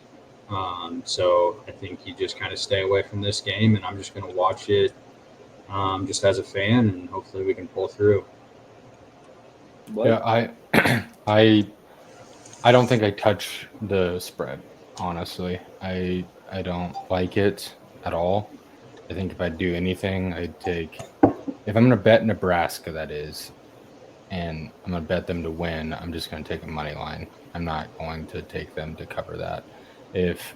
So I think you just kind of stay away from this game, and I'm just going to watch it just as a fan, and hopefully we can pull through. Blake? Yeah, I don't think I touch the spread, honestly. I don't like it at all. I think if I do anything, if I'm going to bet Nebraska, that is, and I'm going to bet them to win, I'm just going to take a money line. I'm not going to take them to cover that. If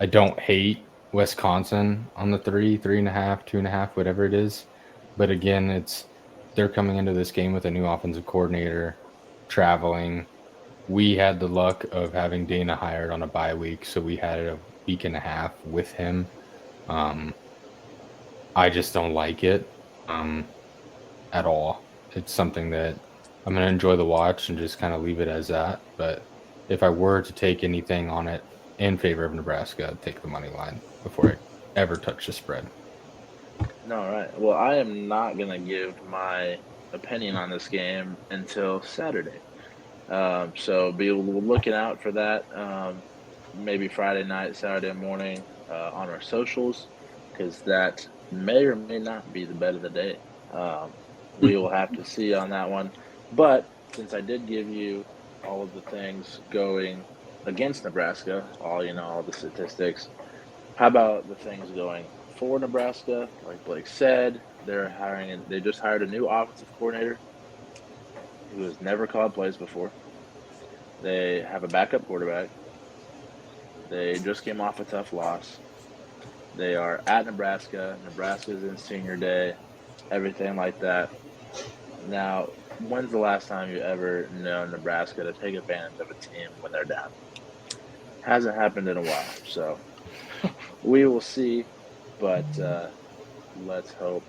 I don't hate Wisconsin on the 3.5, 2.5, whatever it is, but again, they're coming into this game with a new offensive coordinator, traveling. We had the luck of having Dana hired on a bye week, so we had a week and a half with him. I just don't like it at all. It's something that I'm going to enjoy the watch and just kind of leave it as that. But if I were to take anything on it in favor of Nebraska, I'd take the money line before I ever touch the spread. All right. Well, I am not going to give my opinion on this game until Saturday. So be looking out for that maybe Friday night, Saturday morning on our socials, because that may or may not be the bet of the day. We will have to see on that one. But since I did give you all of the things going against Nebraska, all the statistics, how about the things going for Nebraska? Like Blake said, they just hired a new offensive coordinator who has never called plays before. They have a backup quarterback. They just came off a tough loss. They are at Nebraska. Nebraska's in senior day, everything like that. Now, when's the last time you ever known Nebraska to take advantage of a team when they're down? Hasn't happened in a while, so we will see. But let's hope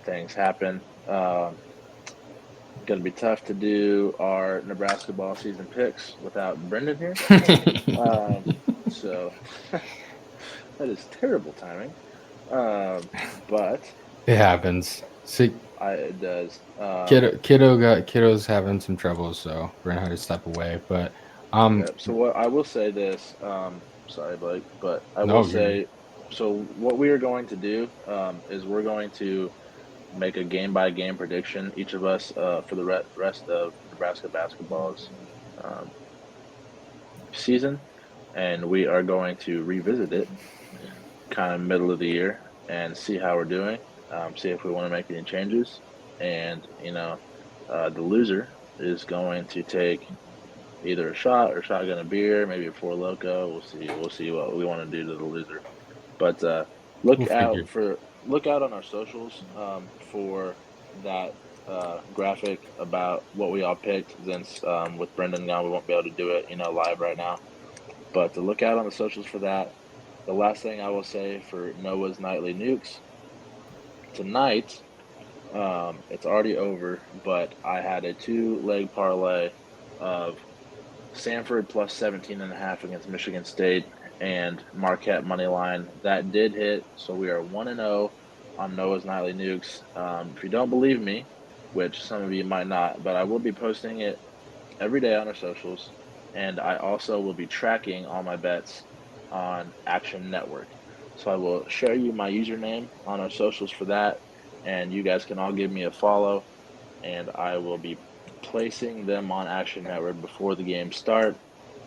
things happen. Going to be tough to do our Nebraska ball season picks without Brendan here. So that is terrible timing. But it happens. See, it does. Kiddo's having some trouble, so we're gonna have to step away. But So what I will say this. Sorry, Blake, but I will say. So what we are going to do is we're going to make a game-by-game prediction, each of us, for the rest of Nebraska basketball's season, and we are going to revisit it kind of middle of the year and see how we're doing, see if we want to make any changes, and the loser is going to take either a shot or shotgun a beer, maybe a Four Loko. We'll see what we want to do to the loser, but look out on our socials for that graphic about what we all picked. Since with Brendan gone, we won't be able to do it, live right now. But to look out on the socials for that. The last thing I will say for Noah's Nightly Nukes tonight, it's already over, but I had a 2-leg parlay of Sanford plus 17.5 against Michigan State and Marquette money line. That did hit, so we are 1-0 on Noah's Nightly Nukes. If you don't believe me, which some of you might not, but I will be posting it every day on our socials, and I also will be tracking all my bets on Action Network. So I will share you my username on our socials for that, and you guys can all give me a follow, and I will be placing them on Action Network before the games start.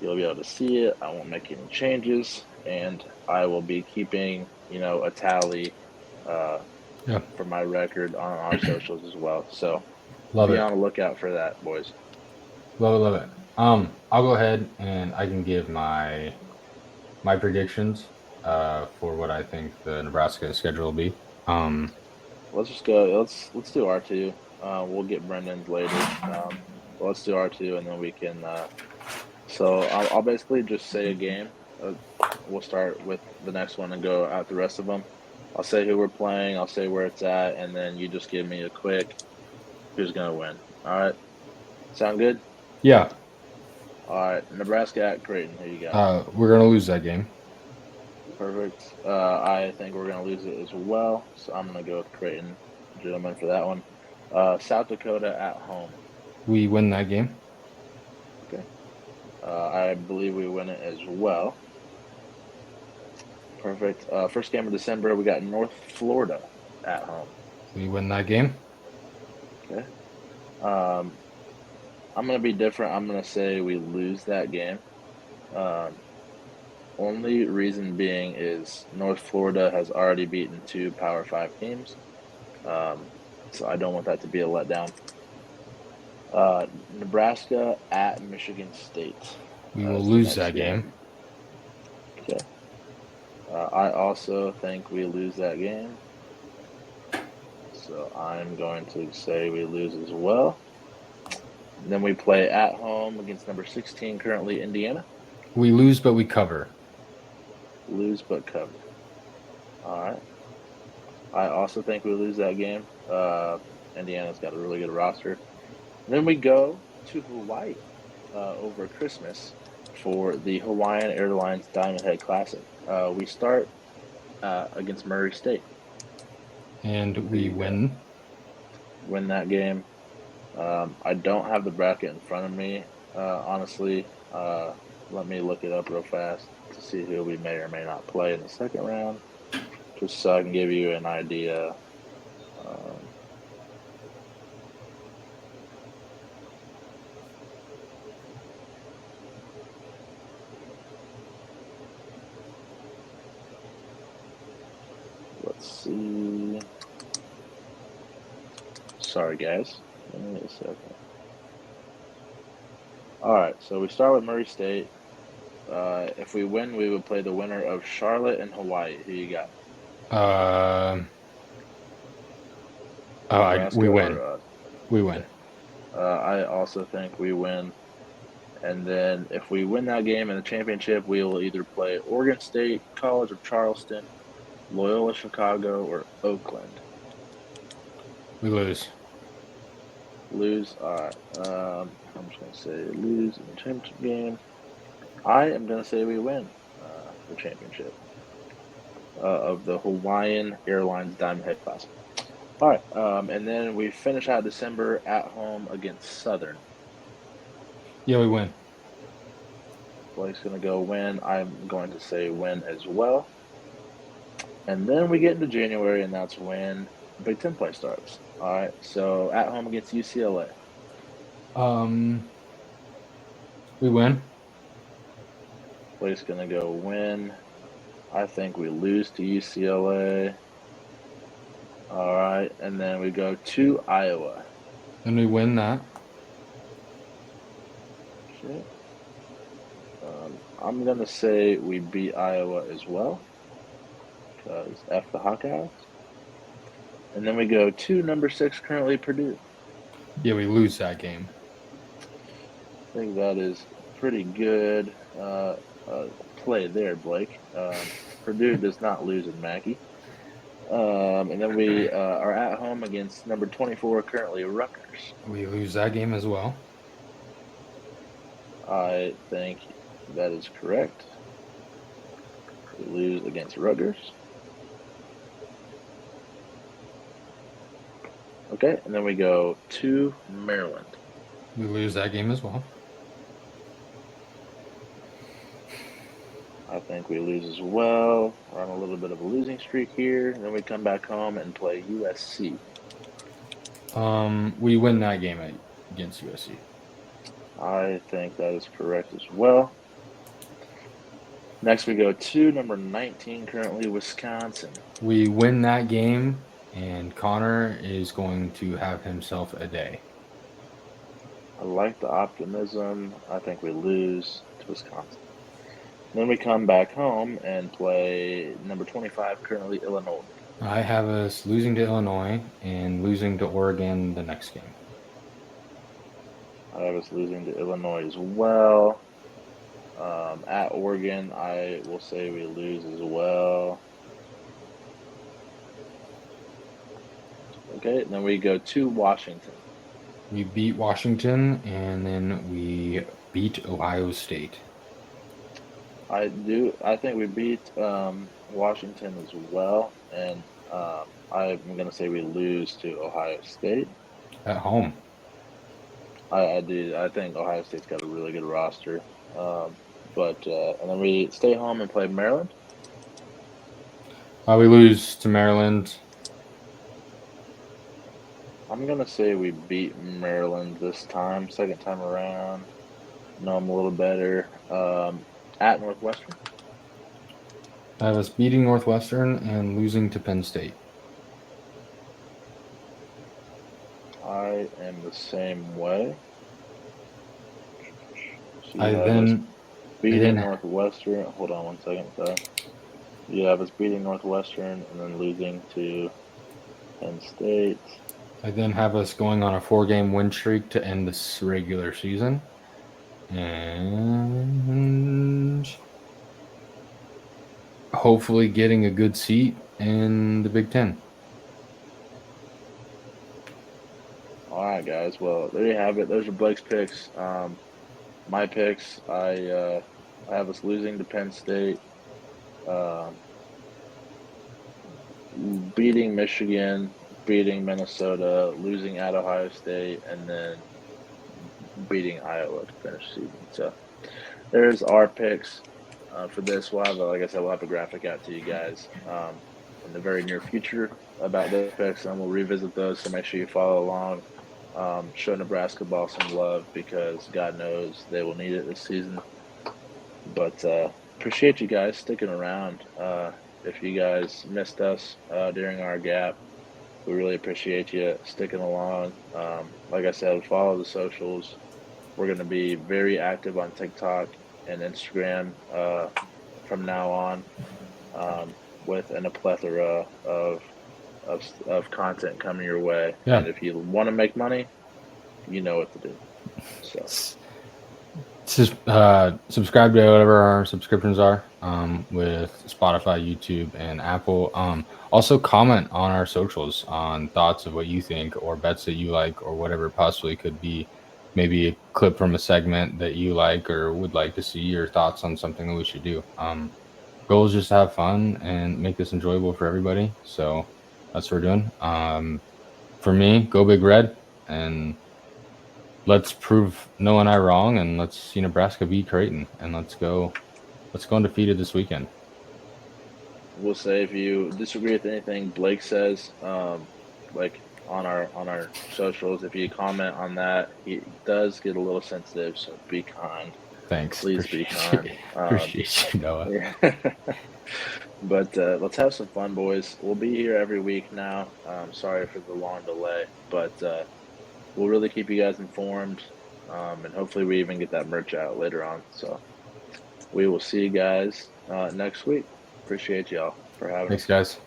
You'll be able to see it. I won't make any changes, and I will be keeping, a tally for my record on our socials as well. So Love be it. on the lookout for that, boys. Love it, love it. I'll go ahead and I can give my predictions for what I think the Nebraska schedule will be. Let's just go. Let's do R2. We'll get Brendan's later. But let's do R2, and then we can. So I'll basically just say a game. We'll start with the next one and go out the rest of them. I'll say who we're playing. I'll say where it's at, and then you just give me a quick who's gonna win. All right. Sound good? Yeah. All right. Nebraska at Creighton. Who you got? We're gonna lose that game. Perfect. I think we're gonna lose it as well. So I'm gonna go with Creighton, gentlemen, for that one. South Dakota at home. We win that game. Okay. I believe we win it as well. Perfect. First game of December, we got North Florida at home. We win that game. Okay. I'm going to be different. I'm going to say we lose that game. Only reason being is North Florida has already beaten 2 Power 5 teams. So I don't want that to be a letdown. Nebraska at Michigan State. We will lose that game. Okay. I also think we lose that game. So I'm going to say we lose as well. And then we play at home against number 16, currently Indiana. We lose, but we cover. Lose but cover. All right. I also think we lose that game. Indiana's got a really good roster. Then we go to Hawaii over Christmas for the Hawaiian Airlines Diamond Head Classic. We start against Murray State. And we win. Win that game. I don't have the bracket in front of me, honestly. Let me look it up real fast to see who we may or may not play in the second round, just so I can give you an idea. Let's see. Sorry, guys. Give me a second. All right, so we start with Murray State. If we win, we would play the winner of Charlotte and Hawaii. Who you got? We win. We win. I also think we win. And then if we win that game in the championship, we will either play Oregon State, College of Charleston, Loyola Chicago, or Oakland. We lose. Lose. All right. I'm just going to say lose in the championship game. I am going to say we win the championship of the Hawaiian Airlines Diamond Head Classic. All right. And then we finish out December at home against Southern. Yeah, we win. Blake's going to go win. I'm going to say win as well. And then we get into January, and that's when Big Ten play starts. All right. So at home against UCLA. We win. Blake's going to go win. I think we lose to UCLA. All right. And then we go to Iowa. And we win that. Okay. I'm going to say we beat Iowa as well, because F the Hawkeyes. And then we go to number 6, currently Purdue. Yeah, we lose that game. I think that is pretty good play there, Blake. Purdue does not lose in Mackey. And then we are at home against number 24, currently Rutgers. We lose that game as well. I think that is correct. We lose against Rutgers. Okay, and then we go to Maryland. We lose that game as well. I think we lose as well. We're on a little bit of a losing streak here. And then we come back home and play USC. We win that game against USC. I think that is correct as well. Next, we go to number 19, currently Wisconsin. We win that game, and Connor is going to have himself a day. I like the optimism. I think we lose to Wisconsin. Then we come back home and play number 25, currently Illinois. I have us losing to Illinois and losing to Oregon the next game. I have us losing to Illinois as well. At Oregon, I will say we lose as well. Okay, then we go to Washington. We beat Washington, and then we beat Ohio State. I think we beat Washington as well, and I'm going to say we lose to Ohio State. At home. I do. I think Ohio State's got a really good roster. And then we stay home and play Maryland. We lose to Maryland. I'm going to say we beat Maryland this time, second time around. Know them a little better. At Northwestern. I have us beating Northwestern and losing to Penn State. I am the same way. So I then beating Northwestern. Hold on one second. Sorry. You have us beating Northwestern and then losing to Penn State. I then have us going on a 4-game win streak to end this regular season. And hopefully getting a good seat in the Big Ten. All right, guys. Well, there you have it. Those are Blake's picks. My picks, I have us losing to Penn State, beating Michigan, beating Minnesota, losing at Ohio State, and then beating Iowa to finish the season. So there's our picks for this. We'll have, like I said, we'll have a graphic out to you guys in the very near future about those picks, and we'll revisit those. So make sure you follow along. Show Nebraska ball some love because God knows they will need it this season. But appreciate you guys sticking around. If you guys missed us during our gap, we really appreciate you sticking along. Like I said, follow the socials. We're going to be very active on TikTok and Instagram from now on with a plethora of content coming your way. Yeah. And if you want to make money, you know what to do. So subscribe to whatever our subscriptions are with Spotify, YouTube, and Apple. Also comment on our socials on thoughts of what you think or bets that you like or whatever it possibly could be. Maybe a clip from a segment that you like or would like to see, your thoughts on something that we should do. Goal is just to have fun and make this enjoyable for everybody. So that's what we're doing. For me, go Big Red, and let's prove Noah and I wrong, and let's see Nebraska beat Creighton, and let's go undefeated this weekend. We'll say if you disagree with anything Blake says, like on our socials, if you comment on that, he does get a little sensitive, so be kind. Thanks. Please be kind. Appreciate you, Noah. Yeah. But let's have some fun, boys. We'll be here every week now. Sorry for the long delay, but we'll really keep you guys informed, and hopefully we even get that merch out later on. So we will see you guys next week. Appreciate y'all for having us. Thanks, guys.